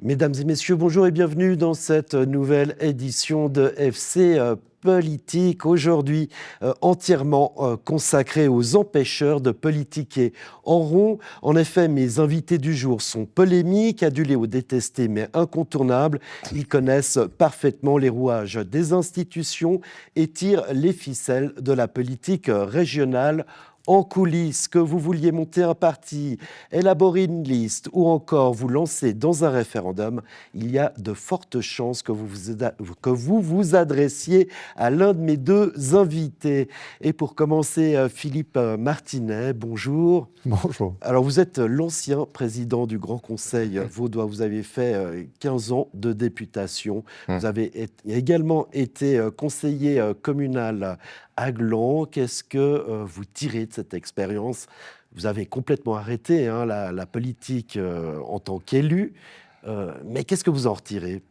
Mesdames et messieurs, bonjour et bienvenue dans cette nouvelle édition de FC Politique. Aujourd'hui, entièrement consacrée aux empêcheurs de politiquer en rond. En effet, mes invités du jour sont polémiques, adulés ou détestés, mais incontournables. Ils connaissent parfaitement les rouages des institutions et tirent les ficelles de la politique régionale. En coulisses, que vous vouliez monter un parti, élaborer une liste ou encore vous lancer dans un référendum, il y a de fortes chances que vous vous adressiez à l'un de mes deux invités. Et pour commencer, Philippe Martinet, bonjour. Bonjour. Alors, vous êtes l'ancien président du Grand Conseil vaudois. Vous avez fait 15 ans de députation. Vous avez également été conseiller communal à Gland. Qu'est-ce que vous tirez de cette expérience? Vous avez complètement arrêté la politique en tant qu'élu. Mais qu'est-ce que vous en retirez?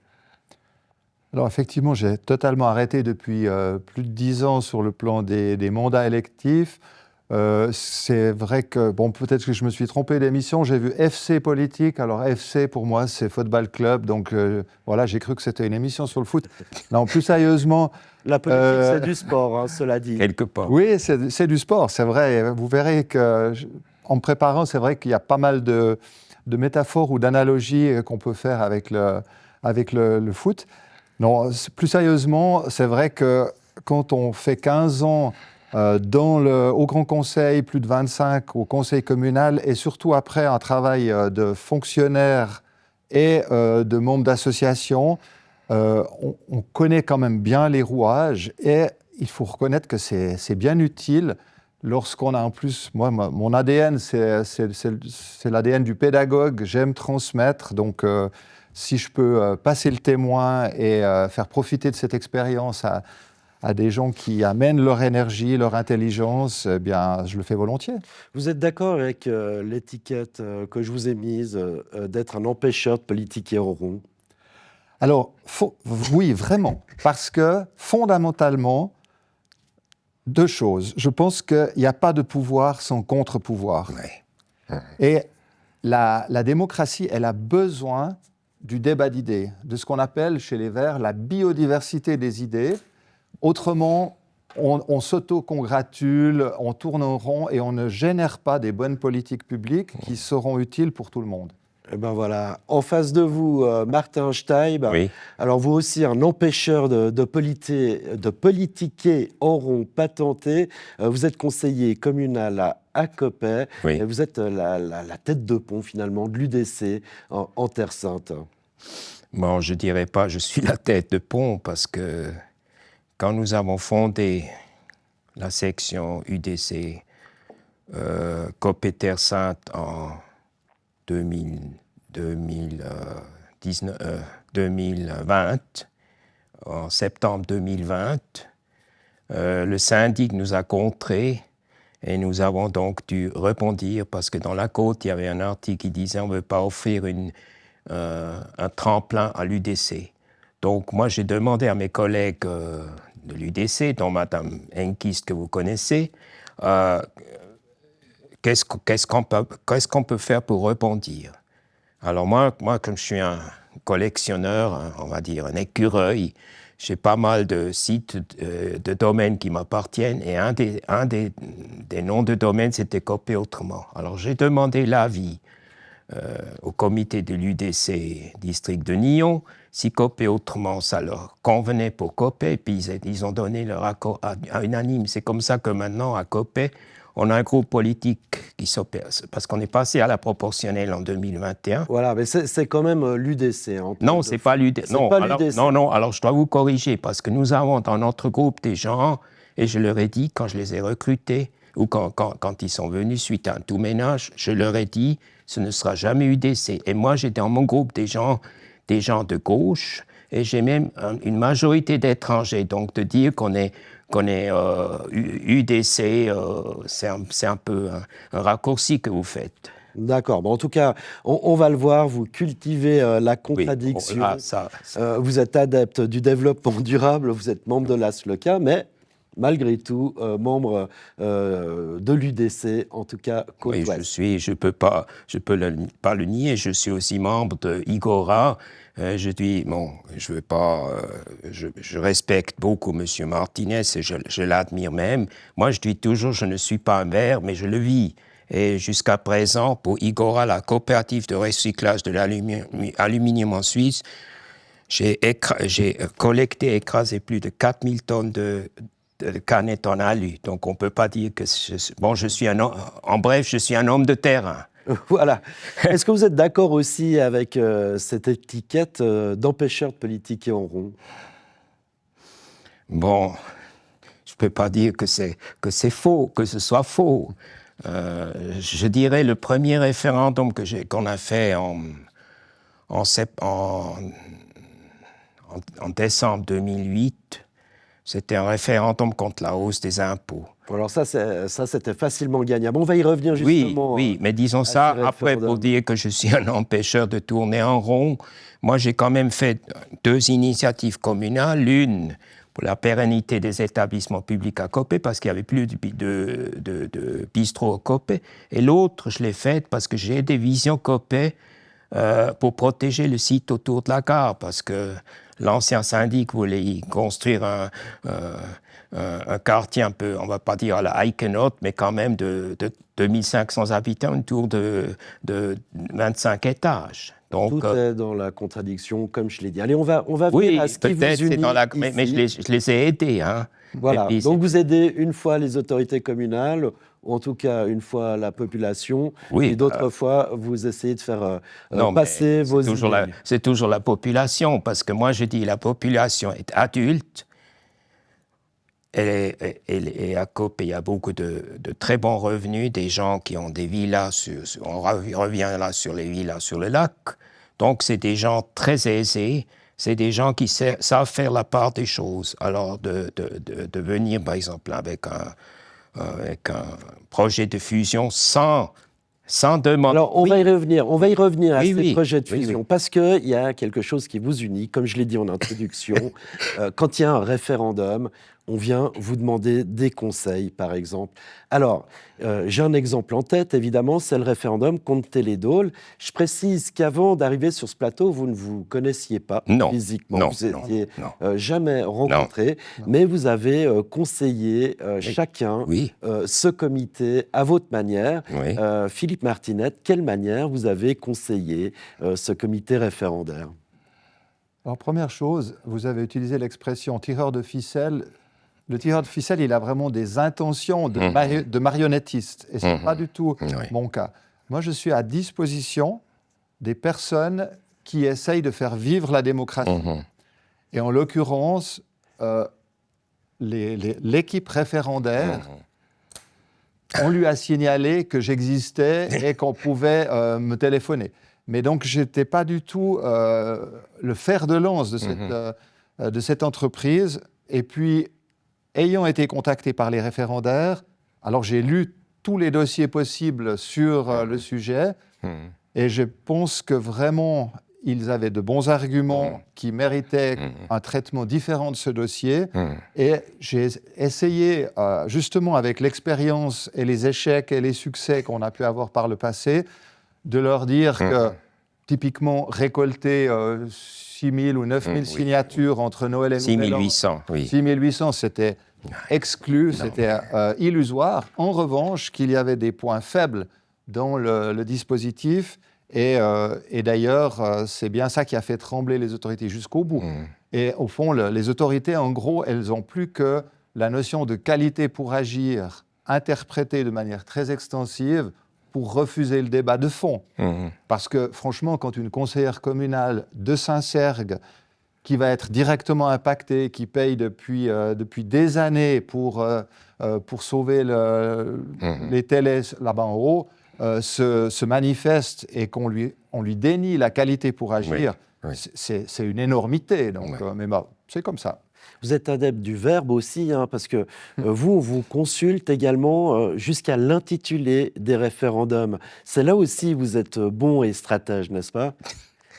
Alors effectivement, j'ai totalement arrêté depuis plus de 10 ans sur le plan des mandats électifs. C'est vrai que, bon, peut-être que je me suis trompé d'émission, j'ai vu FC Politique. Alors FC, pour moi, c'est Football Club. Donc voilà, j'ai cru que c'était une émission sur le foot. Non, plus sérieusement... La politique, c'est du sport, cela dit. Quelque part. Oui, c'est du sport, c'est vrai. Vous verrez qu'en me préparant, c'est vrai qu'il y a pas mal de métaphores ou d'analogies qu'on peut faire avec le foot. Non, plus sérieusement, c'est vrai que quand on fait 15 ans au Grand Conseil, plus de 25 au Conseil communal, et surtout après un travail de fonctionnaire et de membre d'association, on connaît quand même bien les rouages et il faut reconnaître que c'est bien utile lorsqu'on a en plus... Moi, mon ADN, c'est l'ADN du pédagogue, j'aime transmettre, donc si je peux passer le témoin et faire profiter de cette expérience à des gens qui amènent leur énergie, leur intelligence, eh bien, je le fais volontiers. Vous êtes d'accord avec l'étiquette que je vous ai mise d'être un empêcheur de politiquer en rond? Alors, oui, vraiment, parce que fondamentalement, deux choses. Je pense qu'il n'y a pas de pouvoir sans contre-pouvoir. Ouais. Et la démocratie, elle a besoin du débat d'idées, de ce qu'on appelle chez les Verts la biodiversité des idées. Autrement, on s'auto-congratule, on tourne en rond et on ne génère pas des bonnes politiques publiques qui seront utiles pour tout le monde. Eh ben voilà, en face de vous, Martin Steib. Oui. Alors vous aussi, un empêcheur de politiquer en rond patenté. Vous êtes conseiller communal à Coppet. Oui. Et vous êtes la tête de pont finalement de l'UDC en Terre Sainte. Bon, je dirais pas je suis la tête de pont parce que quand nous avons fondé la section UDC Coppet Terre Sainte en 2020, en septembre 2020, le syndic nous a contrés et nous avons donc dû rebondir parce que dans la Côte, il y avait un article qui disait on ne veut pas offrir un tremplin à l'UDC. Donc moi, j'ai demandé à mes collègues de l'UDC, dont Mme Enkist que vous connaissez, qu'est-ce qu'on peut faire pour rebondir? Alors moi, comme je suis un collectionneur, on va dire un écureuil, j'ai pas mal de sites de domaines qui m'appartiennent et un des noms de domaines, c'était Coppet Autrement. Alors j'ai demandé l'avis au comité de l'UDC district de Nyon, si Coppet Autrement, ça leur convenait pour Coppet, puis ils ont donné leur accord à unanime. C'est comme ça que maintenant, à Coppet, on a un groupe politique qui s'opère, parce qu'on est passé à la proportionnelle en 2021. Voilà, mais c'est quand même l'UDC. Non, c'est pas l'UDC. Non, alors je dois vous corriger, parce que nous avons dans notre groupe des gens, et je leur ai dit, quand je les ai recrutés, ou quand ils sont venus suite à un tout-ménage, je leur ai dit, ce ne sera jamais UDC. Et moi, j'ai dans mon groupe des gens de gauche, et j'ai même une majorité d'étrangers. Donc, de dire qu'on est UDC, c'est un peu un raccourci que vous faites. D'accord. Bon, en tout cas, on va le voir, vous cultivez la contradiction. Oui, vous êtes adepte du développement durable, vous êtes membre de l'ASLECA, mais malgré tout, membre de l'UDC, en tout cas côte Oui, ouest. je peux pas le nier. Je suis aussi membre de Igora. Je respecte beaucoup M. Martinez et je l'admire même. Moi, je dis toujours, je ne suis pas un maire, mais je le vis. Et jusqu'à présent, pour Igora, la coopérative de recyclage de l'aluminium en Suisse, j'ai collecté et écrasé plus de 4000 tonnes de canettes en alu. Donc, on ne peut pas dire que... en bref, je suis un homme de terrain. Voilà. Est-ce que vous êtes d'accord aussi avec cette étiquette d'empêcheur de politiquer en rond? Bon, je ne peux pas dire que c'est faux, que ce soit faux. Je dirais le premier référendum qu'on a fait en décembre 2008, c'était un référendum contre la hausse des impôts. Alors ça c'était facilement gagnable. On va y revenir justement. Oui, mais disons ça, après, pour dire que je suis un empêcheur de tourner en rond, moi j'ai quand même fait 2 initiatives communales, l'une pour la pérennité des établissements publics à Coppet, parce qu'il n'y avait plus de bistrot à Coppet, et l'autre, je l'ai faite parce que j'ai des visions Coppet pour protéger le site autour de la gare, parce que l'ancien syndic voulait y construire un quartier un peu, on ne va pas dire à la Eikenhout, mais quand même de 2500 habitants, une tour de 25 étages. Donc, tout est dans la contradiction, comme je l'ai dit. Allez, on va venir à ce qui vous unit ici. Mais je les ai aidés. Hein. Voilà, puis, donc vous aidez une fois les autorités communales, ou en tout cas une fois la population, et d'autres fois vous essayez de faire passer vos idées. C'est toujours la population, parce que moi je dis la population est adulte, et à Coppet il y a beaucoup de très bons revenus, des gens qui ont des villas, on revient là sur les villas sur le lac, donc c'est des gens très aisés. C'est des gens qui savent faire la part des choses. Alors, de venir, par exemple, avec un projet de fusion sans demander... Alors, on va y revenir à ces projets de fusion, parce qu'il y a quelque chose qui vous unit, comme je l'ai dit en introduction. Quand il y a un référendum, on vient vous demander des conseils, par exemple. Alors, j'ai un exemple en tête, évidemment, c'est le référendum contre Télédôle. Je précise qu'avant d'arriver sur ce plateau, vous ne vous connaissiez pas physiquement. Vous n'étiez jamais rencontrés, mais vous avez conseillé chacun ce comité à votre manière. Philippe Martinet, quelle manière vous avez conseillé ce comité référendaire? Alors, première chose, vous avez utilisé l'expression tireur de ficelle. Le tireur de ficelle, il a vraiment des intentions de marionnettiste. Et ce n'est pas du tout mon cas. Moi, je suis à disposition des personnes qui essayent de faire vivre la démocratie. Et en l'occurrence, l'équipe référendaire, on lui a signalé que j'existais et qu'on pouvait me téléphoner. Mais donc, je n'étais pas du tout le fer de lance de cette entreprise. Et puis, ayant été contacté par les référendaires, alors j'ai lu tous les dossiers possibles sur le sujet et je pense que vraiment, ils avaient de bons arguments qui méritaient un traitement différent de ce dossier. Et j'ai essayé, justement avec l'expérience et les échecs et les succès qu'on a pu avoir par le passé, de leur dire que, typiquement, récolter 6 000 ou 9 000 signatures entre Noël et Nouvel An. 6800, 6800, c'était exclu, c'était illusoire. En revanche, qu'il y avait des points faibles dans le dispositif. Et d'ailleurs, c'est bien ça qui a fait trembler les autorités jusqu'au bout. Et au fond, les autorités, en gros, elles n'ont plus que la notion de qualité pour agir, interprétée de manière très extensive, pour refuser le débat de fond. Parce que, franchement, quand une conseillère communale de Saint-Sergue, qui va être directement impactée, qui paye depuis des années pour sauver les télés là-bas en haut, se manifeste et qu'on lui dénie la qualité pour agir, c'est une énormité. Donc, mais c'est comme ça. Vous êtes adepte du verbe aussi, hein, parce que on vous consulte également jusqu'à l'intitulé des référendums. C'est là aussi vous êtes bon et stratège, n'est-ce pas?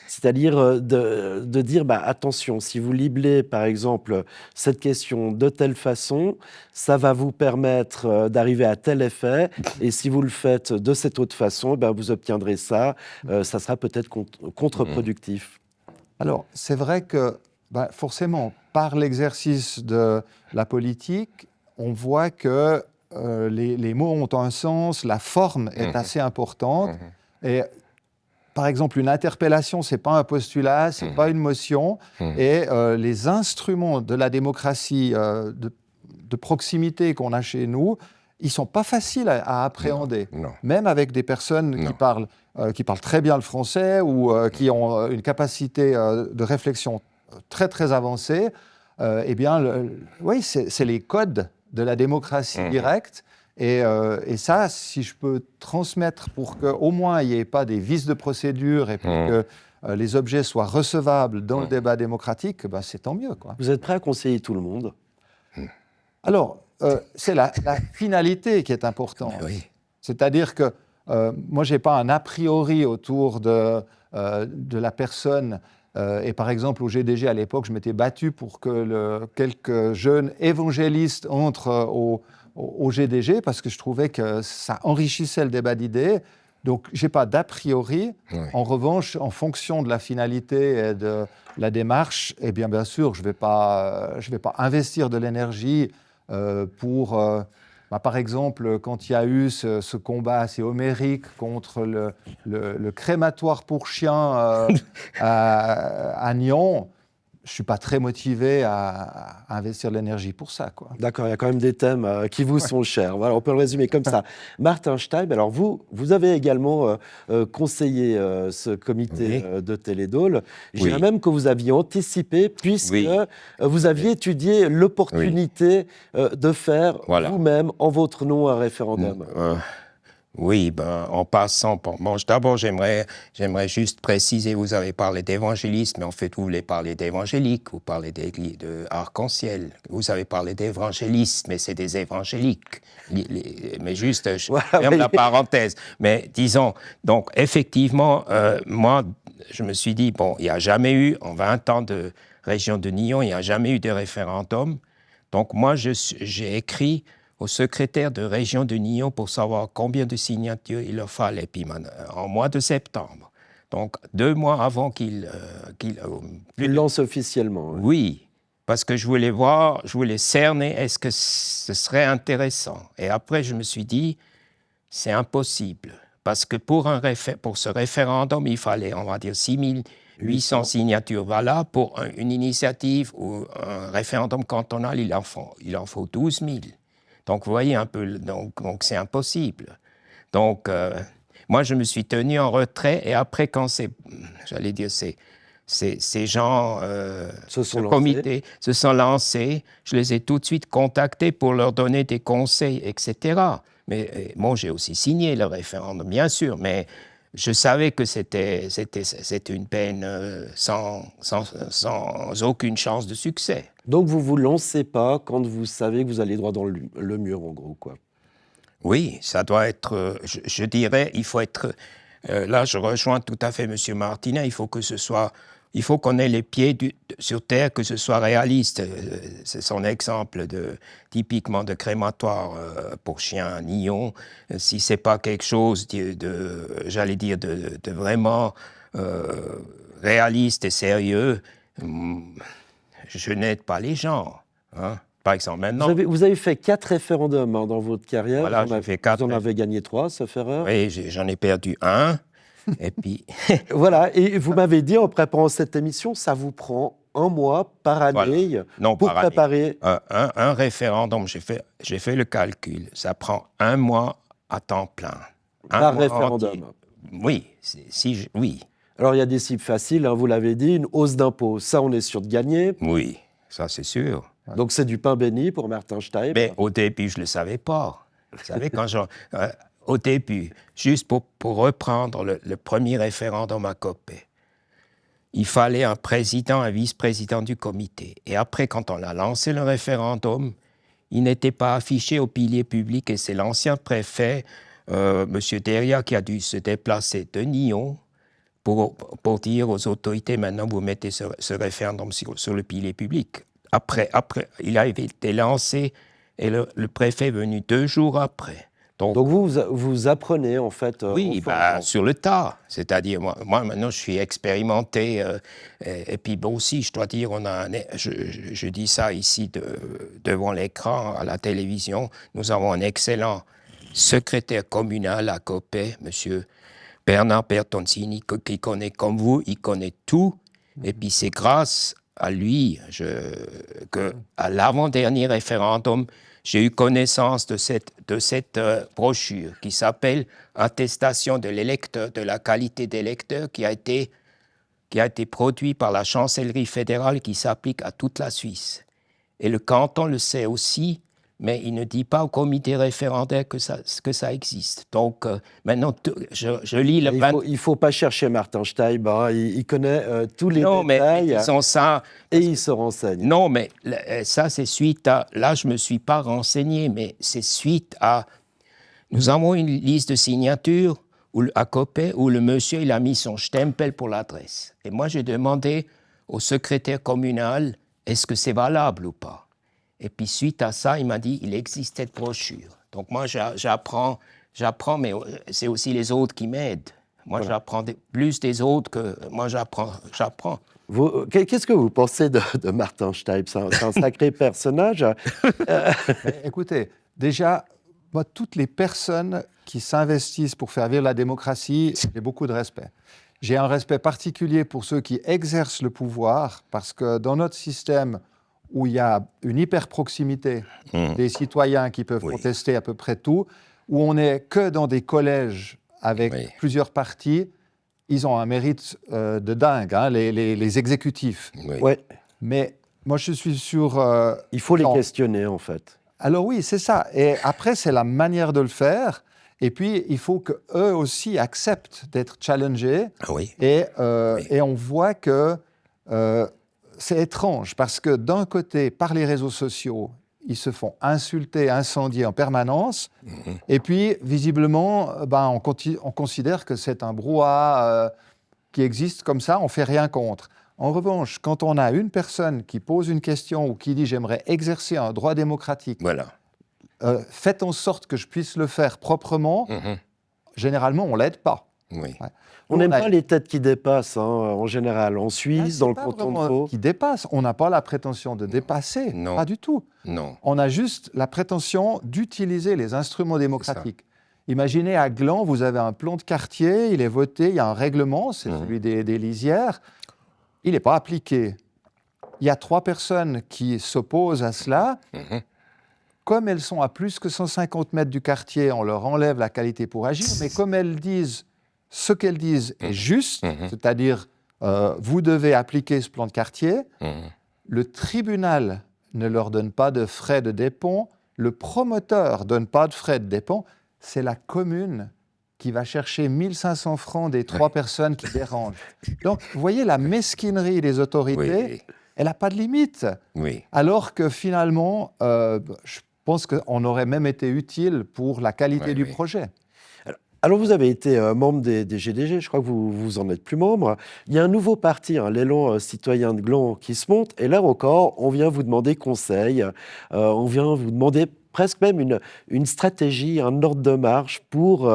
C'est-à-dire de dire, attention, si vous liblez, par exemple, cette question de telle façon, ça va vous permettre d'arriver à tel effet, et si vous le faites de cette autre façon, vous obtiendrez ça, ça sera peut-être contre-productif. Alors, c'est vrai que, forcément, par l'exercice de la politique, on voit que les mots ont un sens, la forme est assez importante, et par exemple, une interpellation, ce n'est pas un postulat, ce n'est pas une motion. Et les instruments de la démocratie de proximité qu'on a chez nous, ils ne sont pas faciles à appréhender. Non. Même avec des personnes qui parlent très bien le français ou qui ont une capacité de réflexion très, très avancée, oui, c'est les codes de la démocratie directe. Et ça, si je peux transmettre pour qu'au moins il n'y ait pas des vices de procédure et pour que les objets soient recevables dans le débat démocratique, c'est tant mieux, quoi. Vous êtes prêt à conseiller tout le monde? Alors, c'est la finalité qui est importante. Oui. C'est-à-dire que moi, je n'ai pas un a priori autour de la personne. Et par exemple, au GDG, à l'époque, je m'étais battu pour que quelques jeunes évangélistes entrent au GDG parce que je trouvais que ça enrichissait le débat d'idées. Donc, je n'ai pas d'a priori. Oui. En revanche, en fonction de la finalité et de la démarche, bien sûr, je ne vais pas investir de l'énergie pour... par exemple, quand il y a eu ce combat assez homérique contre le crématoire pour chiens à Nyon, je ne suis pas très motivé à investir de l'énergie pour ça, quoi. D'accord, il y a quand même des thèmes qui vous sont chers. Voilà, on peut le résumer comme ça. Martin Steib, alors vous avez également conseillé ce comité de Télédôle. Je dirais même que vous aviez anticipé, puisque vous aviez étudié l'opportunité de faire vous-même, en votre nom, un référendum. Oui, en passant, d'abord j'aimerais juste préciser, vous avez parlé d'évangélisme, mais en fait vous voulez parler d'évangélique, vous parlez de Arc-en-Ciel, vous avez parlé d'évangélisme, mais c'est des évangéliques. Mais juste, je ferme la parenthèse. Mais disons, donc effectivement, moi je me suis dit, il n'y a jamais eu, en 20 ans de région de Nyon, il n'y a jamais eu de référendum. Donc moi j'ai écrit au secrétaire de région de Nyon pour savoir combien de signatures il leur fallait, puis en mois de septembre. Donc, 2 mois avant qu'il lance officiellement. Oui, parce que je voulais cerner, est-ce que ce serait intéressant? Et après, je me suis dit, c'est impossible, parce que pour ce référendum, il fallait, on va dire, 6800 signatures valables. Pour une initiative ou un référendum cantonal, il en faut 12 000. Donc, vous voyez un peu, donc c'est impossible. Donc, moi, je me suis tenu en retrait, et après, quand ces gens, ce comité, se sont lancés, je les ai tout de suite contactés pour leur donner des conseils, etc. Mais j'ai aussi signé le référendum, bien sûr, mais je savais que c'était une peine sans aucune chance de succès. Donc, vous ne vous lancez pas quand vous savez que vous allez droit dans le mur, en gros, quoi. Oui, ça doit être, je dirais, il faut être... là, je rejoins tout à fait M. Martinet, il faut qu'on ait les pieds sur terre, que ce soit réaliste. C'est son exemple typiquement de crématoire pour chiens à Nyon. Si ce n'est pas quelque chose j'allais dire, de vraiment réaliste et sérieux, je n'aide pas les gens. Hein. Par exemple, maintenant... Vous avez fait 4 référendums dans votre carrière. Voilà, j'ai fait 4. Vous en avez gagné 3, sauf erreur. Oui, j'en ai perdu 1. Et puis... Voilà, et vous m'avez dit en préparant cette émission, ça vous prend 1 mois par année pour préparer... Un référendum, j'ai fait le calcul, ça prend 1 mois à temps plein. Par référendum. Oui, oui. Alors il y a des cibles faciles, vous l'avez dit, une hausse d'impôts, ça on est sûr de gagner. Oui, ça c'est sûr. Donc c'est du pain béni pour Martin Steib. Mais au début, je ne le savais pas. Vous savez, au début, juste pour reprendre le premier référendum à Coppet, il fallait un président, un vice-président du comité. Et après, quand on a lancé le référendum, il n'était pas affiché au pilier public et c'est l'ancien préfet, M. Deria, qui a dû se déplacer de Nyon pour dire aux autorités, maintenant vous mettez ce référendum sur le pilier public. Après, il a été lancé et le préfet est venu 2 jours après. Donc vous apprenez en fait Oui, sur le tas. C'est-à-dire, moi maintenant je suis expérimenté. Et puis bon aussi, je dois dire, je dis ça ici devant l'écran, à la télévision, nous avons un excellent secrétaire communal à Coppet, M. Bernard Bertoncini, qui connaît comme vous, il connaît tout. Et puis c'est grâce à lui qu'à l'avant-dernier référendum, j'ai eu connaissance de cette brochure qui s'appelle « Attestation de l'électeur, de la qualité d'électeur » qui a été produit par la chancellerie fédérale qui s'applique à toute la Suisse. Et le canton le sait aussi, mais il ne dit pas au comité référendaire que ça existe. Donc maintenant, je lis le... Il ne faut pas chercher Martin Steib, hein. Il connaît tous les détails mais disons ça, et il se renseigne. Non, mais ça c'est suite à... Là, je ne me suis pas renseigné, mais c'est suite à... Nous avons une liste de signatures à Coppet où le monsieur il a mis son stempel pour l'adresse. Et moi, j'ai demandé au secrétaire communal, est-ce que c'est valable ou pas? Et puis, suite à ça, il m'a dit il existe cette brochure. Donc, moi, j'apprends, mais c'est aussi les autres qui m'aident. Moi, voilà. J'apprends plus des autres que moi, j'apprends. Qu'est-ce que vous pensez de Martin Steib? C'est un sacré personnage. Écoutez, déjà, moi, toutes les personnes qui s'investissent pour faire vivre la démocratie, j'ai beaucoup de respect. J'ai un respect particulier pour ceux qui exercent le pouvoir, parce que dans notre système, où il y a une hyper-proximité des citoyens qui peuvent contester à peu près tout, où on n'est que dans des collèges avec plusieurs partis, ils ont un mérite de dingue, hein, les exécutifs. Ouais. Mais moi, je suis sur... il faut les questionner, en fait. Alors oui, c'est ça. Et après, c'est la manière de le faire. Et puis, il faut qu'eux aussi acceptent d'être challengés. Et on voit que... c'est étrange parce que d'un côté, par les réseaux sociaux, ils se font insulter, incendier en permanence. Et puis, visiblement, on considère que c'est un brouhaha qui existe comme ça, on ne fait rien contre. En revanche, quand on a une personne qui pose une question ou qui dit « j'aimerais exercer un droit démocratique », faites en sorte que je puisse le faire proprement, généralement, on ne l'aide pas. Ouais. On n'aime pas les têtes qui dépassent, hein, en général. En Suisse, dans le canton de Vaud. Qui dépassent. On n'a pas la prétention de dépasser, pas du tout. Non. On a juste la prétention d'utiliser les instruments démocratiques. Imaginez à Gland, vous avez un plan de quartier, il est voté, il y a un règlement, c'est celui des lisières. Il n'est pas appliqué. Il y a 3 personnes qui s'opposent à cela. Comme elles sont à plus que 150 mètres du quartier, on leur enlève la qualité pour agir. Mais comme elles disent ce qu'elles disent est juste, c'est-à-dire vous devez appliquer ce plan de quartier, le tribunal ne leur donne pas de frais de dépôt, le promoteur ne donne pas de frais de dépôt, c'est la commune qui va chercher 1500 francs des 3 personnes qui dérangent. Donc, vous voyez la mesquinerie des autorités, elle n'a pas de limite. Alors que finalement, je pense qu'on aurait même été utile pour la qualité du projet. Alors, vous avez été membre des GDG, je crois que vous en êtes plus membre. Il y a un nouveau parti, hein, l'élan citoyen de Gland, qui se monte. Et là encore, on vient vous demander conseil, on vient vous demander presque même une stratégie, un ordre de marche pour,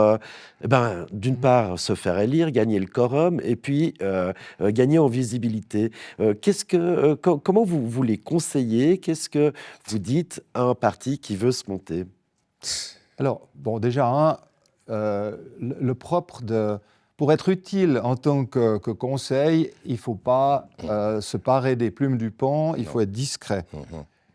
d'une part, se faire élire, gagner le quorum, et puis gagner en visibilité. Comment vous les conseillez? Qu'est-ce que vous dites à un parti qui veut se monter? Alors, bon, déjà, le propre pour être utile en tant que conseil, il ne faut pas se parer des plumes du pont, il faut être discret.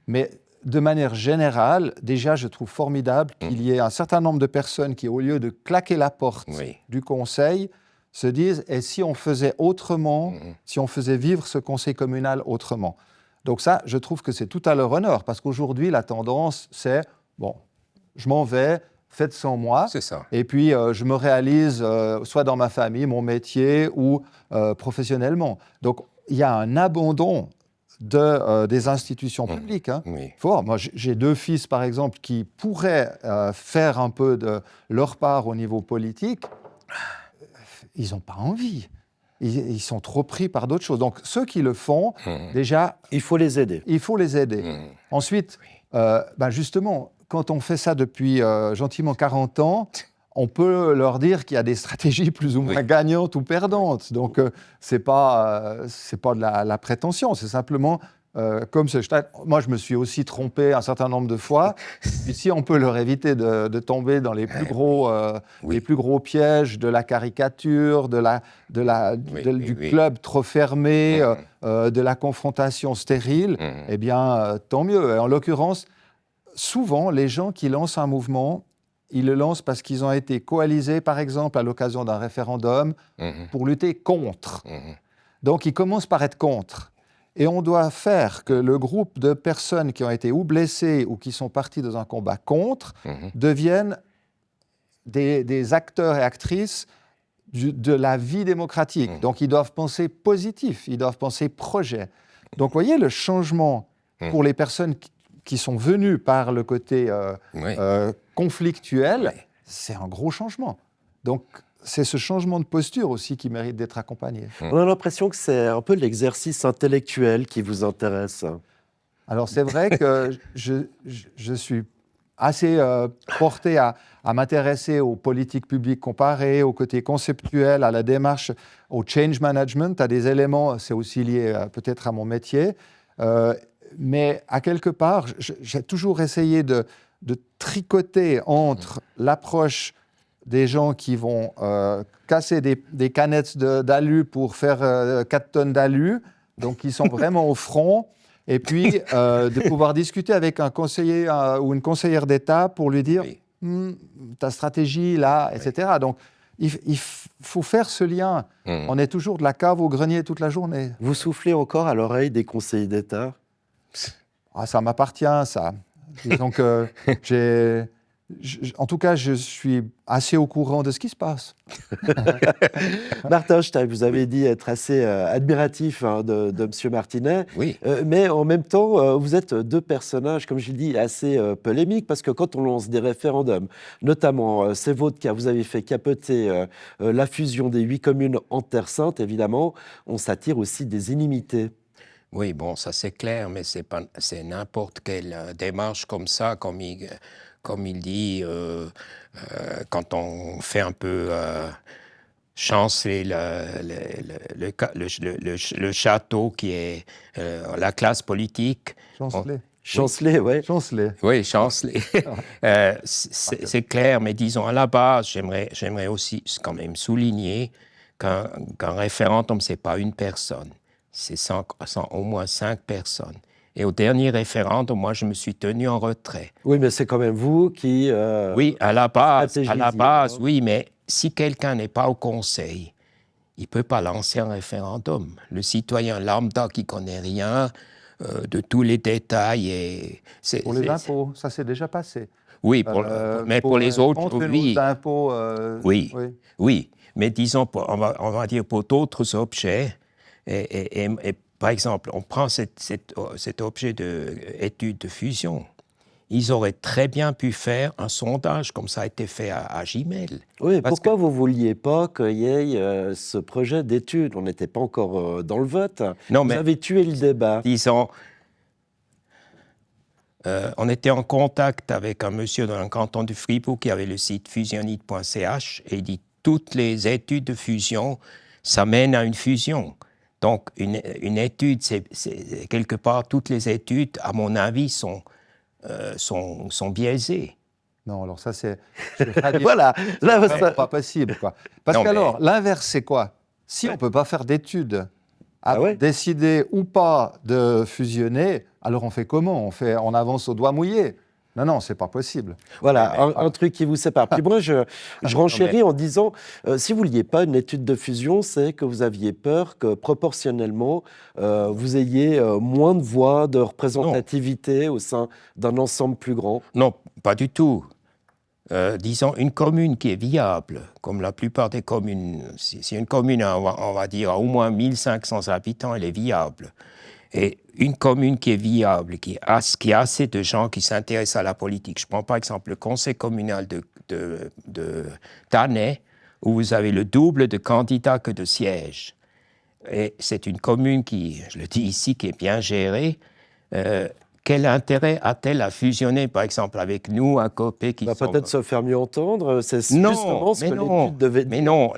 Mais de manière générale, déjà, je trouve formidable qu'il y ait un certain nombre de personnes qui, au lieu de claquer la porte du conseil, se disent « et si on faisait autrement, si on faisait vivre ce conseil communal autrement ?» Donc ça, je trouve que c'est tout à leur honneur, parce qu'aujourd'hui, la tendance, c'est « bon, je m'en vais ». Faites sans moi, et puis je me réalise soit dans ma famille, mon métier, ou professionnellement. Donc, il y a un abandon des institutions publiques. Hein. Fort. Moi, j'ai 2 fils, par exemple, qui pourraient faire un peu de leur part au niveau politique. Ils n'ont pas envie. ils sont trop pris par d'autres choses. Donc, ceux qui le font, déjà, Il faut les aider. il faut les aider. Ensuite, justement, quand on fait ça depuis gentiment 40 ans, on peut leur dire qu'il y a des stratégies plus ou moins gagnantes ou perdantes. Donc, c'est pas de la prétention, c'est simplement comme ce stade. Moi, je me suis aussi trompé un certain nombre de fois. Ici, on peut leur éviter de tomber dans les plus gros pièges de la caricature, du club trop fermé, de la confrontation stérile. Eh bien, tant mieux. Et en l'occurrence, souvent, les gens qui lancent un mouvement, ils le lancent parce qu'ils ont été coalisés, par exemple, à l'occasion d'un référendum, pour lutter contre. Donc, ils commencent par être contre. Et on doit faire que le groupe de personnes qui ont été ou blessées ou qui sont partis dans un combat contre deviennent des acteurs et actrices de la vie démocratique. Donc, ils doivent penser positif, ils doivent penser projet. Donc, vous voyez, le changement pour les personnes qui sont venues par le côté conflictuel, c'est un gros changement. Donc, c'est ce changement de posture aussi qui mérite d'être accompagné. On a l'impression que c'est un peu l'exercice intellectuel qui vous intéresse. Alors, c'est vrai que je suis assez porté à m'intéresser aux politiques publiques comparées, au côté conceptuel, à la démarche, au change management, à des éléments, c'est aussi lié peut-être à mon métier. Mais à quelque part, j'ai toujours essayé de tricoter entre l'approche des gens qui vont casser des canettes d'alu pour faire 4 tonnes d'alu, donc qui sont vraiment au front, et puis de pouvoir discuter avec un conseiller ou une conseillère d'État pour lui dire ta stratégie là, etc. Donc il faut faire ce lien. On est toujours de la cave au grenier toute la journée. Vous soufflez encore à l'oreille des conseillers d'État? Ça m'appartient, ça. Disons que en tout cas, je suis assez au courant de ce qui se passe. Martin Steib, vous avez dit être assez admiratif de M. Martinet, mais en même temps, vous êtes deux personnages, comme je l'ai dit, assez polémiques, parce que quand on lance des référendums, notamment c'est votre cas, vous avez fait capoter la fusion des 8 communes en Terre Sainte, évidemment, on s'attire aussi des inimitiés. Oui, bon, ça c'est clair, mais c'est n'importe quelle démarche comme ça, comme il dit, quand on fait un peu chanceler le château qui est la classe politique. Chanceler, oui. Chanceler. Oui, chanceler. C'est clair, mais disons, à la base, j'aimerais aussi quand même souligner qu'un référendum, ce n'est pas une personne, c'est au moins 5 personnes. Et au dernier référendum, moi, je me suis tenu en retrait. Oui, mais c'est quand même vous qui... oui, à la base, oui, mais si quelqu'un n'est pas au conseil, il ne peut pas lancer un référendum. Le citoyen lambda qui ne connaît rien de tous les détails... Pour les impôts, ça s'est déjà passé. Oui, mais pour les autres, oui. Oui, mais disons, on va dire pour d'autres objets, et par exemple, on prend cet objet d'étude de fusion. Ils auraient très bien pu faire un sondage comme ça a été fait à Gimel. Oui, pourquoi vous ne vouliez pas qu'il y ait ce projet d'étude? On n'était pas encore dans le vote. Non, vous avez tué le débat. Disons, on était en contact avec un monsieur dans le canton de Fribourg qui avait le site fusionite.ch et il dit toutes les études de fusion, ça mène à une fusion. Donc, une étude, c'est quelque part, toutes les études, à mon avis, sont biaisées. Non, alors ça, c'est... voilà. Là, c'est pas possible, quoi. Parce qu'alors, l'inverse, c'est quoi? Si on ne peut pas faire d'études, décider ou pas de fusionner, alors on fait comment? On avance au doigt mouillé. Non, c'est pas possible. Voilà, un truc qui vous sépare. Puis moi, je renchéris en disant, si vous ne vouliez pas une étude de fusion, c'est que vous aviez peur que proportionnellement, vous ayez moins de voix, de représentativité au sein d'un ensemble plus grand. Non, pas du tout. Disons, une commune qui est viable, comme la plupart des communes, si une commune, on va dire, a au moins 1500 habitants, elle est viable. Et une commune qui est viable, qui a assez de gens qui s'intéressent à la politique. Je prends par exemple le conseil communal de Tannay, où vous avez le double de candidats que de sièges. et c'est une commune qui, je le dis ici, qui est bien gérée, quel intérêt a-t-elle à fusionner, par exemple, avec nous, à Copé qui sont... Peut-être se faire mieux entendre, c'est Non, justement ce mais que non, l'étude devait mais dire. non.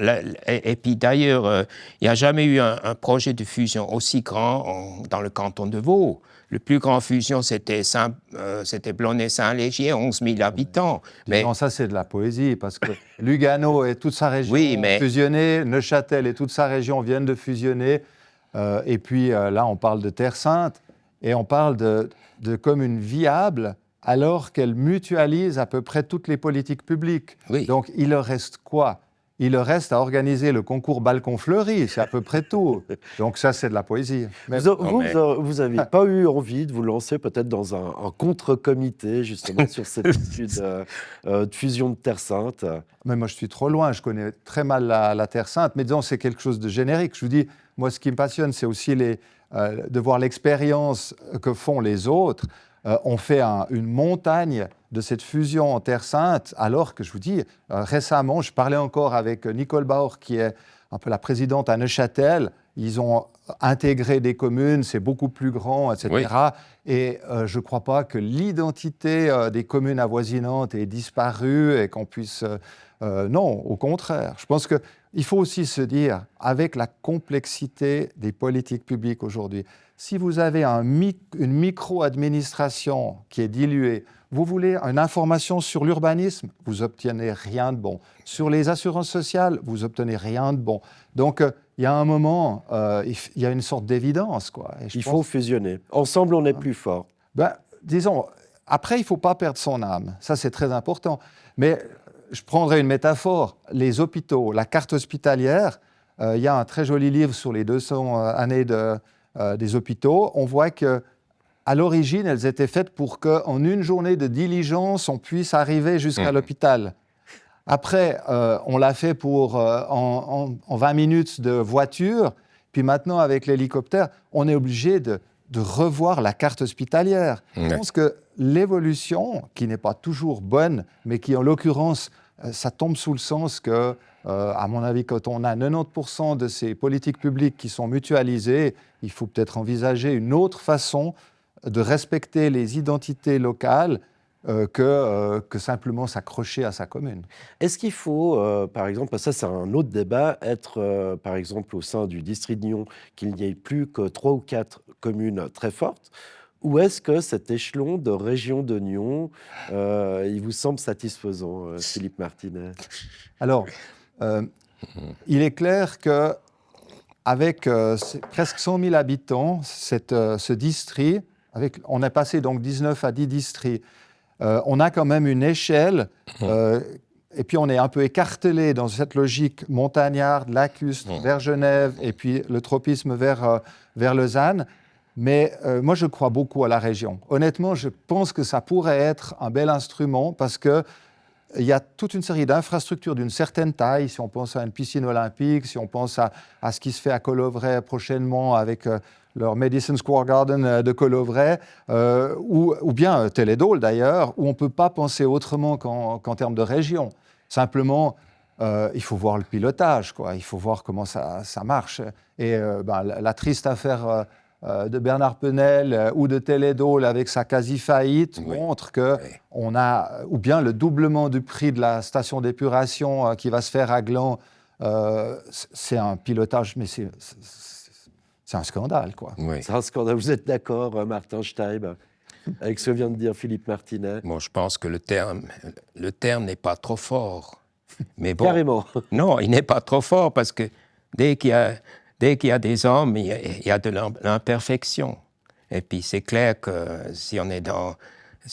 Et puis d'ailleurs, il n'y a jamais eu un projet de fusion aussi grand dans le canton de Vaud. Le plus grand fusion, c'était Blonay-Saint-Légier, 11 000 habitants. Mais, Non, ça c'est de la poésie, parce que Lugano et toute sa région Oui, ont mais- fusionné, Neuchâtel et toute sa région viennent de fusionner, et puis là on parle de Terre Sainte, et on parle de communes viables, alors qu'elles mutualisent à peu près toutes les politiques publiques. Oui. Donc il leur reste quoi? Il leur reste à organiser le concours Balcon-Fleury, c'est à peu près tout. Donc ça c'est de la poésie. Mais- Vous n'avez pas eu envie de vous lancer peut-être dans un contre-comité justement sur cette étude de fusion de Terre Sainte? Mais moi, je suis trop loin. Je connais très mal la Terre Sainte. Mais disons, c'est quelque chose de générique. Je vous dis, moi, ce qui me passionne, c'est aussi de voir l'expérience que font les autres. On fait une montagne de cette fusion en Terre Sainte, alors que je vous dis, récemment, je parlais encore avec Nicole Bauer, qui est un peu la présidente à Neuchâtel. Ils ont intégré des communes, c'est beaucoup plus grand, etc. Oui. Et je ne crois pas que l'identité des communes avoisinantes ait disparu et qu'on puisse... non, au contraire. Je pense qu'il faut aussi se dire, avec la complexité des politiques publiques aujourd'hui, si vous avez une micro-administration qui est diluée, vous voulez une information sur l'urbanisme, vous obtenez rien de bon. Sur les assurances sociales, vous obtenez rien de bon. Donc, il y a un moment, il y a une sorte d'évidence, quoi. Et Il faut fusionner. Ensemble, on est plus fort. Ben, disons, après, il ne faut pas perdre son âme. Ça, c'est très important. Mais je prendrai une métaphore. Les hôpitaux, la carte hospitalière, il y a un très joli livre sur les 200 années des hôpitaux. On voit que à l'origine, elles étaient faites pour qu'en une journée de diligence, on puisse arriver jusqu'à l'hôpital. Après, on l'a fait en 20 minutes de voiture. Puis maintenant, avec l'hélicoptère, on est obligé de revoir la carte hospitalière. Je pense que l'évolution, qui n'est pas toujours bonne, mais qui, en l'occurrence, ça tombe sous le sens que, à mon avis, quand on a 90% de ces politiques publiques qui sont mutualisées, il faut peut-être envisager une autre façon de respecter les identités locales que simplement s'accrocher à sa commune. Est-ce qu'il faut, par exemple, ça c'est un autre débat, être par exemple au sein du district de Nyon, qu'il n'y ait plus que 3 ou 4 communes très fortes, ou est-ce que cet échelon de région de Nyon, il vous semble satisfaisant, Philippe Martinet? Alors, il est clair que avec presque 100 000 habitants, ce district, on est passé donc 19 à 10 districts, on a quand même une échelle, et puis on est un peu écartelé dans cette logique montagnarde, lacustre, vers Genève, et puis le tropisme vers Lausanne. Mais moi, je crois beaucoup à la région. Honnêtement, je pense que ça pourrait être un bel instrument parce qu'il y a toute une série d'infrastructures d'une certaine taille. Si on pense à une piscine olympique, si on pense à ce qui se fait à Colovray prochainement avec leur Madison Square Garden de Colovray, ou bien Télédôle d'ailleurs, où on ne peut pas penser autrement qu'en termes de région. Simplement, il faut voir le pilotage, quoi. Il faut voir comment ça marche. Et la triste affaire de Bernard Penel ou de Télédôle avec sa quasi-faillite montre qu'on a, ou bien le doublement du prix de la station d'épuration qui va se faire à Gland, c'est un pilotage, mais c'est un scandale, quoi. Oui. C'est un scandale. Vous êtes d'accord, Martin Steib, avec ce que vient de dire Philippe Martinet? Bon, je pense que le terme n'est pas trop fort. Mais bon, Carrément. Non, il n'est pas trop fort parce que dès qu'il y a des hommes, il y a de l'imperfection. Et puis c'est clair que si on est dans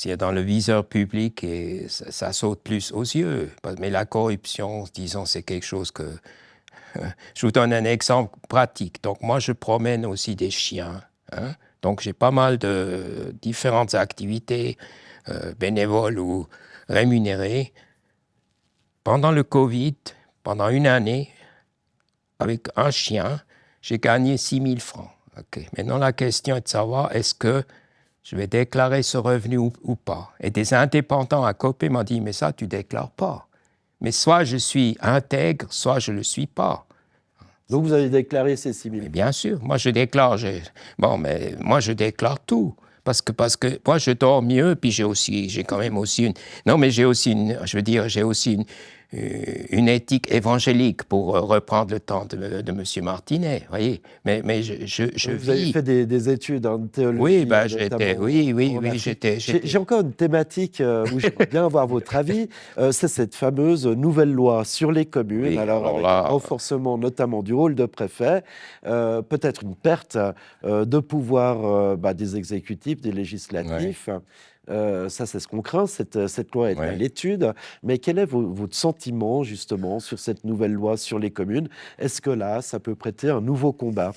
le viseur public, et ça saute plus aux yeux. Mais la corruption, disons, c'est quelque chose que... Je vous donne un exemple pratique. Donc moi, je promène aussi des chiens. Hein? Donc j'ai pas mal de différentes activités bénévoles ou rémunérées. Pendant le Covid, pendant une année, avec un chien, j'ai gagné 6 000 francs. Okay. Maintenant, la question est de savoir est-ce que je vais déclarer ce revenu ou pas. Et des indépendants à Copé m'ont dit, mais ça, tu ne déclares pas. Mais soit je suis intègre, soit je ne le suis pas. Donc vous avez déclaré ces 6 000. Mais bien sûr, moi je déclare, mais moi je déclare tout. Parce que moi je dors mieux, puis j'ai quand même aussi une éthique évangélique, pour reprendre le temps de M. Martinet, voyez. Mais je Vous avez vis. fait des études en théologie. Oui, notamment j'étais. J'ai encore une thématique où j'aimerais bien avoir votre avis. C'est cette fameuse nouvelle loi sur les communes. Oui, alors alors avec là, un renforcement notamment du rôle de préfet, peut-être une perte de pouvoir des exécutifs, des législatifs. Ça, c'est ce qu'on craint. Cette loi est à l'étude. Mais quel est votre sentiment, justement, sur cette nouvelle loi sur les communes? Est-ce que là, ça peut prêter un nouveau combat?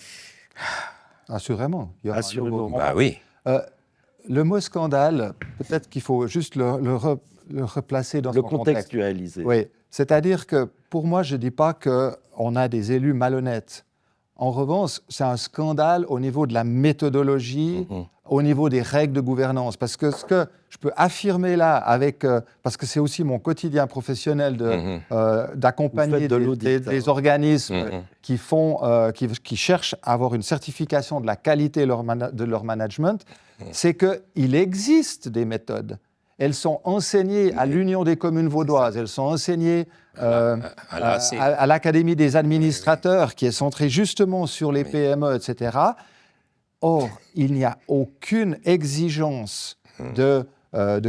Assurément. Il y aura un Assurément. nouveau combat. Bah oui. Le mot scandale, peut-être qu'il faut juste le replacer dans Le son contexte. contextualiser. Oui, c'est-à-dire que pour moi, je ne dis pas qu'on a des élus malhonnêtes. En revanche, c'est un scandale au niveau de la méthodologie, au niveau des règles de gouvernance. Parce que ce que je peux affirmer là, parce que c'est aussi mon quotidien professionnel d'accompagner des organismes qui cherchent à avoir une certification de la qualité de leur management, c'est qu'il existe des méthodes. Elles sont enseignées à l'Union des communes vaudoises, elles sont enseignées à l'Académie des administrateurs, qui est centrée justement sur les PME, etc. Or, il n'y a aucune exigence de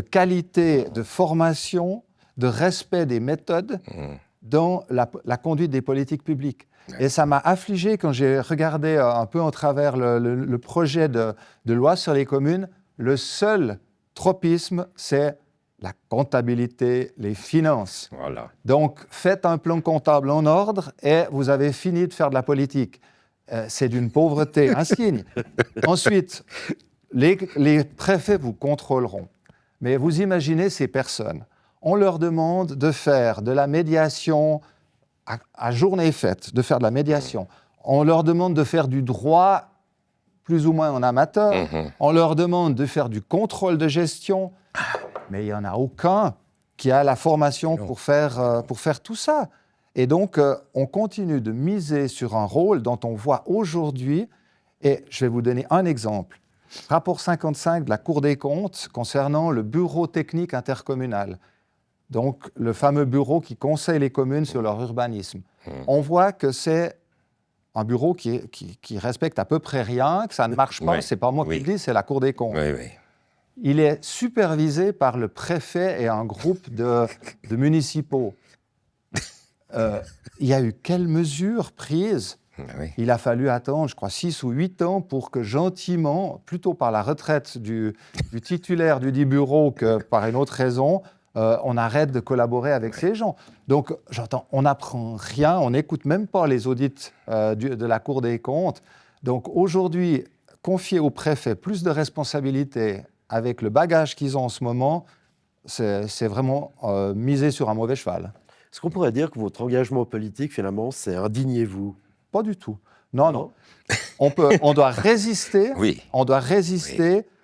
qualité, de formation, de respect des méthodes dans la conduite des politiques publiques. Et ça m'a affligé quand j'ai regardé un peu en travers le projet de loi sur les communes. Le seul tropisme, c'est la comptabilité, les finances. Voilà. Donc, faites un plan comptable en ordre et vous avez fini de faire de la politique. C'est d'une pauvreté insigne. Ensuite, les préfets vous contrôleront. Mais vous imaginez ces personnes. On leur demande de faire de la médiation à journée faite, de faire de la médiation. On leur demande de faire du droit plus ou moins en amateur. On leur demande de faire du contrôle de gestion. Mais il n'y en a aucun qui a la formation pour faire tout ça. Et donc, on continue de miser sur un rôle dont on voit aujourd'hui, et je vais vous donner un exemple. Rapport 55 de la Cour des comptes concernant le bureau technique intercommunal. Donc, le fameux bureau qui conseille les communes sur leur urbanisme. On voit que c'est un bureau qui respecte à peu près rien, que ça ne marche pas. C'est pas moi qui le dis, c'est la Cour des comptes. Il est supervisé par le préfet et un groupe de municipaux. Il y a eu quelles mesures prises? Il a fallu attendre, je crois, 6 ou 8 ans pour que gentiment, plutôt par la retraite du titulaire du dit bureau que par une autre raison, on arrête de collaborer avec ces gens. Donc, j'entends, on n'apprend rien, on n'écoute même pas les audits de la Cour des comptes. Donc, aujourd'hui, confier au préfet plus de responsabilités avec le bagage qu'ils ont en ce moment, c'est vraiment miser sur un mauvais cheval. Est-ce qu'on pourrait dire que votre engagement politique, finalement, c'est indignez-vous? Pas du tout. Non. On doit résister,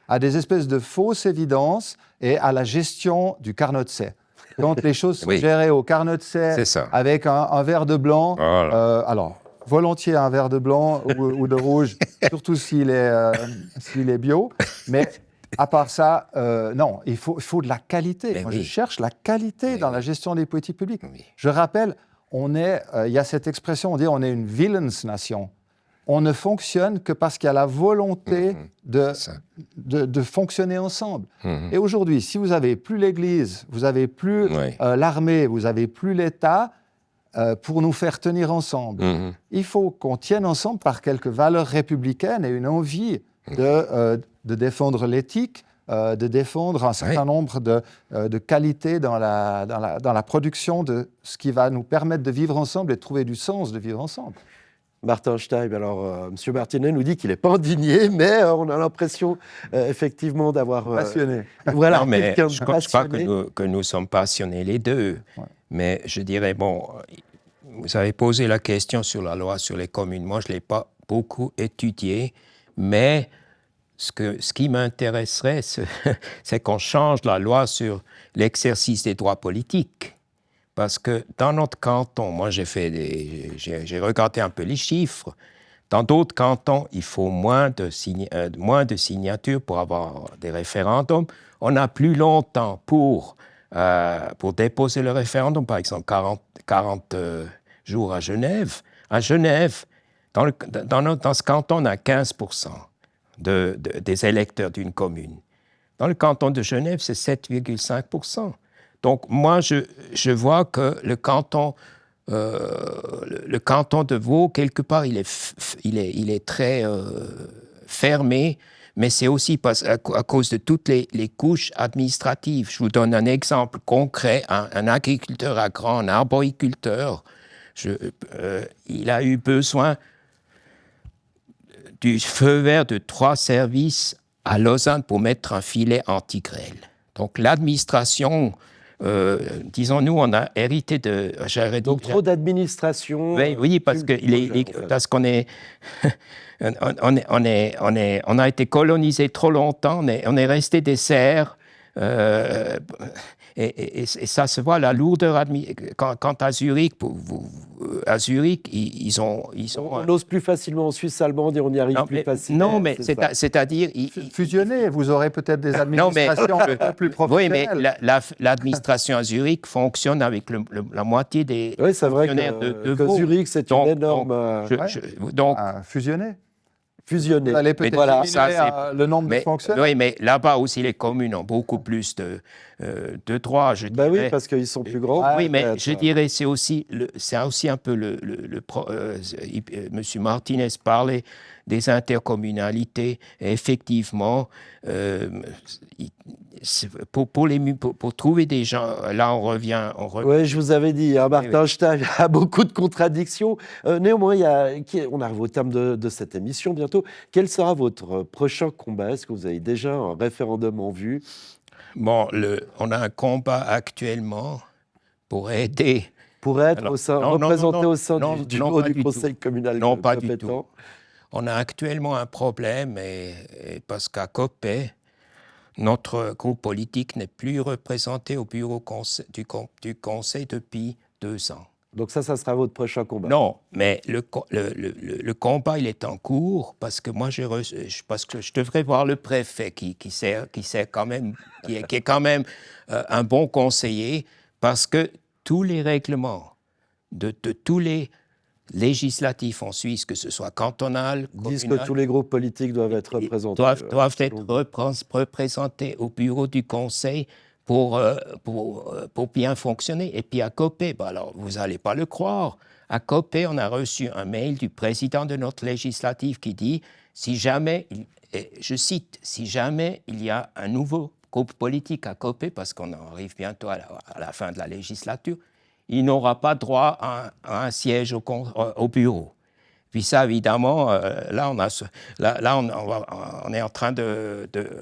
à des espèces de fausses évidences et à la gestion du carnot de C. Quand les choses sont gérées au carnot de C avec un verre de blanc, alors volontiers un verre de blanc ou de rouge, surtout s'il est bio, mais à part ça, non, il faut de la qualité. Moi, je cherche la qualité dans la gestion des politiques publiques. Je rappelle, il y a cette expression, on dit on est une villains nation. On ne fonctionne que parce qu'il y a la volonté de fonctionner ensemble. Et aujourd'hui, si vous n'avez plus l'Église, vous n'avez plus l'armée, vous n'avez plus l'État pour nous faire tenir ensemble, il faut qu'on tienne ensemble par quelques valeurs républicaines et une envie de défendre l'éthique, de défendre un certain nombre de qualités dans la production de ce qui va nous permettre de vivre ensemble et de trouver du sens de vivre ensemble. Martin Steib, alors M. Martinet nous dit qu'il n'est pas indigné, mais on a l'impression effectivement d'avoir... passionné. Voilà, non, mais je crois passionné. que nous sommes passionnés les deux. Mais je dirais, vous avez posé la question sur la loi sur les communes. Moi, je ne l'ai pas beaucoup étudiée, mais ce qui m'intéresserait, c'est qu'on change la loi sur l'exercice des droits politiques. Parce que dans notre canton, moi j'ai regardé un peu les chiffres. Dans d'autres cantons, il faut moins de signatures pour avoir des référendums. On a plus longtemps pour déposer le référendum, par exemple 40 jours à Genève. À Genève, dans ce canton, on a 15% des électeurs d'une commune. Dans le canton de Genève, c'est 7,5%. Donc moi, je vois que le canton de Vaud, quelque part, il est très fermé, mais c'est aussi à cause de toutes les couches administratives. Je vous donne un exemple concret. Un agriculteur agrand, un arboriculteur, il a eu besoin du feu vert de 3 services à Lausanne pour mettre un filet anti-grêle. Donc l'administration, disons-nous, on a hérité de... Donc trop d'administration. Oui, parce qu'on est... on a été colonisé trop longtemps, on est resté des serfs. Et ça se voit, la lourdeur quant à Zurich, ils ont on ose plus facilement en Suisse allemande et on y arrive plus facilement. Non, mais c'est-à-dire... Fusionner, vous aurez peut-être des administrations plus professionnelles. Oui, mais l'administration à Zurich fonctionne avec la moitié des fonctionnaires de que Vaud. Zurich, c'est une énorme... Fusionner. Fusionner. Vous allez peut-être le nombre de fonctionnaires. Oui, mais là-bas aussi, les communes ont beaucoup plus de droits, je dirais. Oui, parce qu'ils sont plus grands. Oui, mais je dirais c'est aussi un peu M. Martinez parlait des intercommunalités. Et effectivement, pour trouver des gens, là on revient. Oui, je vous avais dit, hein, Martin Stein a beaucoup de contradictions. Néanmoins, on arrive au terme de cette émission bientôt. Quel sera votre prochain combat? Est-ce que vous avez déjà un référendum en vue? Bon, on a un combat actuellement pour aider. Pour être représenté au sein du conseil communal compétent. Non, pas du tout. On a actuellement un problème parce qu'à Coppet, notre groupe politique n'est plus représenté au bureau du conseil depuis 2 ans. Donc ça sera votre prochain combat? Non, mais le combat, il est en cours parce que moi, parce que je devrais voir le préfet qui est quand même un bon conseiller, parce que tous les règlements de tous les législatifs en Suisse, que ce soit cantonal, disent que tous les groupes politiques doivent être représentés. Doivent être représentés au bureau du conseil pour bien fonctionner. Et puis à Coppet, alors vous n'allez pas le croire, à Coppet, on a reçu un mail du président de notre législative qui dit, si jamais, je cite, si jamais il y a un nouveau groupe politique à Coppet, parce qu'on arrive bientôt à la fin de la législature, il n'aura pas droit à un siège au bureau. Puis ça, évidemment, on est en train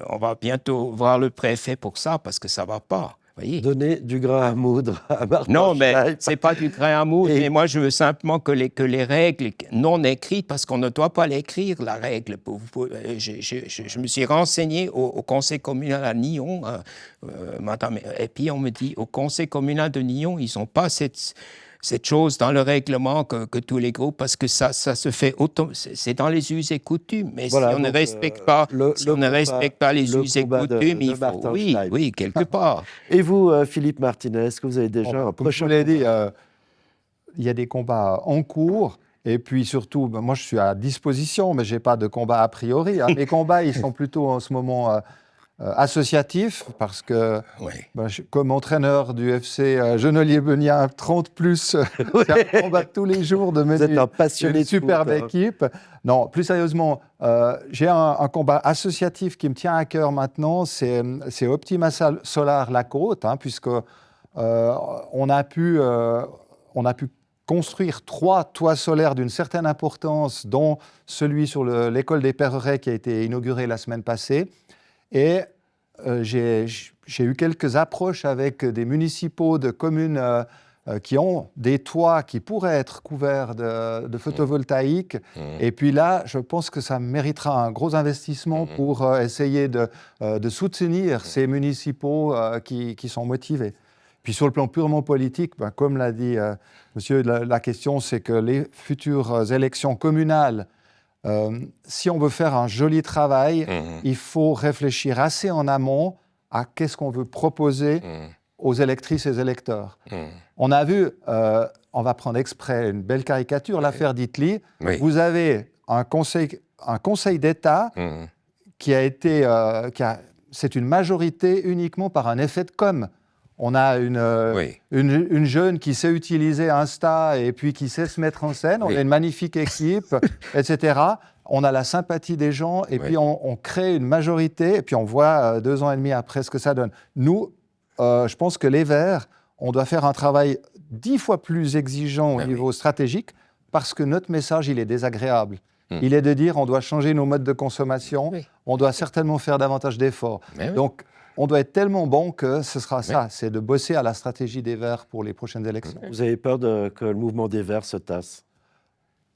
on va bientôt voir le préfet pour ça, parce que ça ne va pas. Voyez. Donner du grain à moudre à Martin Non, mais Stein. ce n'est pas du grain à moudre, mais moi je veux simplement que les règles non écrites, parce qu'on ne doit pas l'écrire, la règle. Je me suis renseigné au conseil communal à Nyon, madame, et puis on me dit, au conseil communal de Nyon, ils n'ont pas cette chose dans le règlement que tous les groupes, parce que ça se fait c'est dans les us et coutumes. Mais voilà, si on ne respecte pas, les us et coutumes, il faut, oui, quelque part. Et vous, Philippe Martinez, est-ce que vous avez déjà un prochain? Je vous l'ai dit, il y a des combats en cours. Et puis surtout, moi je suis à disposition, mais je n'ai pas de combat a priori. Hein. Mes combats, ils sont plutôt en ce moment associatif, parce que comme entraîneur du FC Genolier-Beugnin 30+, c'est un combat tous les jours de mener une superbe équipe. Non, plus sérieusement, j'ai un combat associatif qui me tient à cœur maintenant, c'est Optima Solar La Côte, hein, puisque on a pu construire 3 toits solaires d'une certaine importance, dont celui sur l'école des Perrerets qui a été inauguré la semaine passée. Et j'ai eu quelques approches avec des municipaux de communes qui ont des toits qui pourraient être couverts de photovoltaïque. Et puis là, je pense que ça méritera un gros investissement pour essayer de soutenir ces municipaux qui sont motivés. Puis sur le plan purement politique, ben, comme l'a dit monsieur, la question c'est que les futures élections communales, si on veut faire un joli travail, il faut réfléchir assez en amont à qu'est-ce qu'on veut proposer aux électrices et aux électeurs. On a vu, on va prendre exprès une belle caricature, l'affaire d'Itly. Oui. Vous avez un conseil d'État qui a été... c'est une majorité uniquement par un effet de com'. On a une jeune qui sait utiliser Insta et puis qui sait se mettre en scène. On a une magnifique équipe, etc. On a la sympathie des gens et puis on crée une majorité et puis on voit 2 ans et demi après ce que ça donne. Nous, je pense que les Verts, on doit faire un travail 10 fois plus exigeant au niveau stratégique parce que notre message, il est désagréable. Il est de dire on doit changer nos modes de consommation, on doit certainement faire davantage d'efforts. Donc, on doit être tellement bon que ce sera ça, c'est de bosser à la stratégie des Verts pour les prochaines élections. Vous avez peur que le mouvement des Verts se tasse?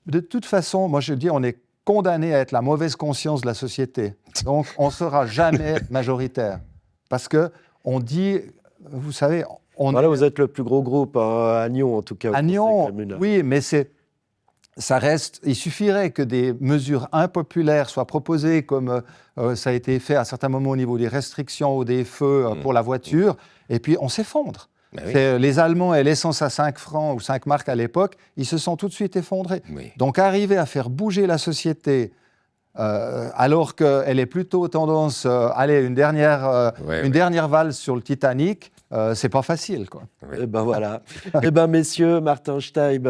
De toute façon, moi je dis, on est condamné à être la mauvaise conscience de la société. Donc, on ne sera jamais majoritaire. Parce qu'on dit, vous savez... Voilà, vous êtes le plus gros groupe à Nyon, en tout cas. À Nyon, oui, mais ça reste... Il suffirait que des mesures impopulaires soient proposées, comme ça a été fait à certains moments au niveau des restrictions ou des feux pour la voiture, et puis on s'effondre. Les Allemands et l'essence à 5 francs ou 5 marks à l'époque, ils se sont tout de suite effondrés. Donc arriver à faire bouger la société alors qu'elle est plutôt tendance allez, une dernière valse sur le Titanic, c'est pas facile, quoi. Et ben voilà. Et ben messieurs, Martin Steib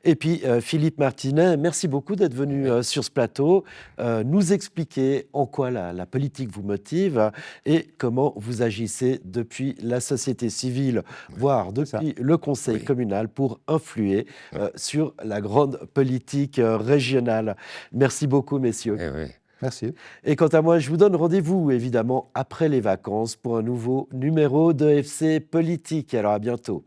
et puis Philippe Martinet, merci beaucoup d'être venus sur ce plateau, nous expliquer en quoi la politique vous motive et comment vous agissez depuis la société civile, voire depuis le conseil communal pour influer sur la grande politique régionale. Merci beaucoup, messieurs. Merci. Et quant à moi, je vous donne rendez-vous, évidemment, après les vacances pour un nouveau numéro de FC Politique. Alors, à bientôt.